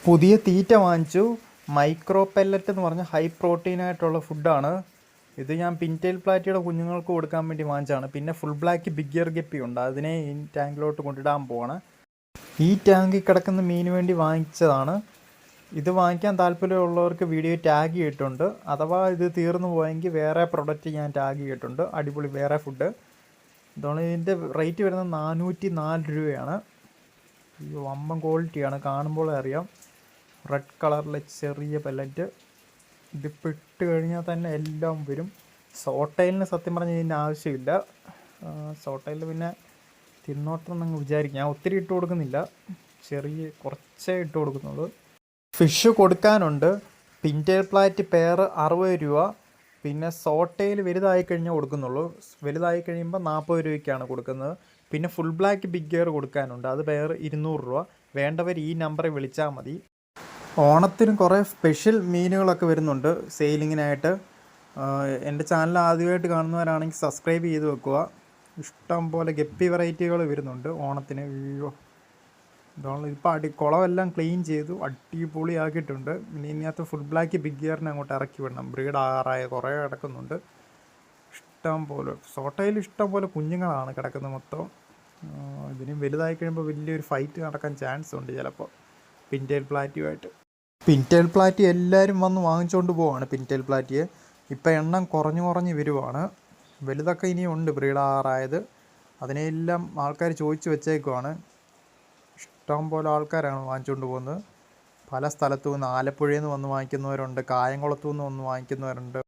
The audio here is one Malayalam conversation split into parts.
പുതിയ തീറ്റ വാങ്ങിച്ചു. മൈക്രോ പെല്ലറ്റ് എന്ന് പറഞ്ഞ ഹൈ പ്രോട്ടീൻ ആയിട്ടുള്ള ഫുഡാണ് ഇത്. ഞാൻ പിൻറ്റെയിൽ പ്ലാറ്റിയുടെ കുഞ്ഞുങ്ങൾക്ക് കൊടുക്കാൻ വേണ്ടി വാങ്ങിച്ചതാണ്. പിന്നെ full black big ear guppy ഉണ്ട്, അതിനെ ഈ ടാങ്കിലോട്ട് കൊണ്ടിടാൻ പോവാണ്. ഈ ടാങ്കിൽ കിടക്കുന്ന മീന് വേണ്ടി വാങ്ങിച്ചതാണ്. ഇത് വാങ്ങിക്കാൻ താല്പര്യമുള്ളവർക്ക് വീഡിയോ ടാഗ് ചെയ്തിട്ടുണ്ട്. അഥവാ ഇത് തീർന്നു പോയെങ്കിൽ വേറെ പ്രൊഡക്റ്റ് ഞാൻ ടാഗ് ചെയ്തിട്ടുണ്ട്. അടിപൊളി വേറെ ഫുഡ് ഇതാണ്. ഇതിൻ്റെ റേറ്റ് വരുന്നത് 404 രൂപയാണ്. ഈ വമ്പൻ ക്വാളിറ്റിയാണ്, കാണുമ്പോൾ അറിയാം. റെഡ് കളറിലെ ചെറിയ പെല്ലറ്റ്. ഇതിപ്പോൾ ഇട്ട് കഴിഞ്ഞാൽ തന്നെ എല്ലാം വരും. സോട്ടയിലിന് സത്യം പറഞ്ഞാൽ ഇതിൻ്റെ ആവശ്യമില്ല. സോട്ടയിൽ പിന്നെ തിന്നോട്ടെന്നങ്ങ് വിചാരിക്കും. ഞാൻ ഒത്തിരി ഇട്ട് കൊടുക്കുന്നില്ല, ചെറിയ കുറച്ചേ ഇട്ട് കൊടുക്കുന്നുള്ളൂ. ഫിഷ് കൊടുക്കാനുണ്ട്. പിൻറ്റെയിൽ പ്ലാറ്റ് പെയർ 60 രൂപ. പിന്നെ സോട്ടയിൽ വലുതായി കഴിഞ്ഞാൽ കൊടുക്കുന്നുള്ളൂ. വലുതായി കഴിയുമ്പോൾ 40 രൂപയ്ക്കാണ് കൊടുക്കുന്നത്. പിന്നെ ഫുൾ ബ്ലാക്ക് ബിഗ് ഇയർ കൊടുക്കാനുണ്ട്, അത് പെയർ 200 രൂപ. വേണ്ടവർ ഈ നമ്പറിൽ വിളിച്ചാൽ മതി. ഓണത്തിന് കുറേ സ്പെഷ്യൽ മീനുകളൊക്കെ വരുന്നുണ്ട് സെയിലിങ്ങിനായിട്ട്. എൻ്റെ ചാനൽ ആദ്യമായിട്ട് കാണുന്നവരാണെങ്കിൽ സബ്സ്ക്രൈബ് ചെയ്ത് വെക്കുക. ഇഷ്ടം പോലെ ഗപ്പി വെറൈറ്റികൾ വരുന്നുണ്ട് ഓണത്തിന്. ഇതാണ് ഇപ്പോൾ കുളമെല്ലാം ക്ലീൻ ചെയ്തു അടിപൊളിയാക്കിയിട്ടുണ്ട്. പിന്നെ ഇതിനകത്ത് ഫുൾ ബ്ലാക്ക് ബിഗ് ഇയറിനെ അങ്ങോട്ട് ഇറക്കി വിടണം. ബ്രീഡ് ആറായ കുറേ കിടക്കുന്നുണ്ട് ഇഷ്ടം പോലെ. സോട്ടയിൽ ഇഷ്ടം പോലെ കുഞ്ഞുങ്ങളാണ് കിടക്കുന്നത് മൊത്തം. ഇതിന് വലുതായി കഴിയുമ്പോൾ വലിയൊരു ഫൈറ്റ് നടക്കാൻ ചാൻസ് ഉണ്ട് ചിലപ്പോൾ പിൻറ്റെയിൽ പ്ലാറ്റിയുമായിട്ട്. പിൻറ്റെയിൽ പ്ലാറ്റി എല്ലാവരും വന്ന് വാങ്ങിച്ചുകൊണ്ട് പോവാണ്. പിൻറ്റെയിൽ പ്ലാറ്റിയെ ഇപ്പം എണ്ണം കുറഞ്ഞ് വരുവാണ്. വലുതൊക്കെ ഇനിയും ഉണ്ട് ബ്രീഡ് ആറായത്. അതിനെല്ലാം ആൾക്കാർ ചോദിച്ച് വെച്ചേക്കുവാണ്. ഇഷ്ടം പോലെ ആൾക്കാരാണ് വാങ്ങിച്ചുകൊണ്ട് പോകുന്നത്. പല സ്ഥലത്തു നിന്ന്, ആലപ്പുഴയിൽ നിന്ന് വന്ന് വാങ്ങിക്കുന്നവരുണ്ട്, കായംകുളത്തു നിന്ന് വന്ന് വാങ്ങിക്കുന്നവരുണ്ട്.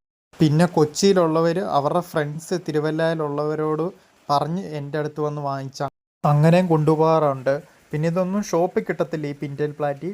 പിന്നെ കൊച്ചിയിലുള്ളവർ അവരുടെ ഫ്രണ്ട്സ് തിരുവല്ലയിലുള്ളവരോട് പറഞ്ഞ് എൻ്റെ അടുത്ത് വന്ന് വാങ്ങിച്ചാൽ അങ്ങനെയും കൊണ്ടുപോകാറുണ്ട്. പിന്നെ ഇതൊന്നും ഷോപ്പിൽ കിട്ടത്തില്ല ഈ പിൻറ്റെയിൽ പ്ലാറ്റി.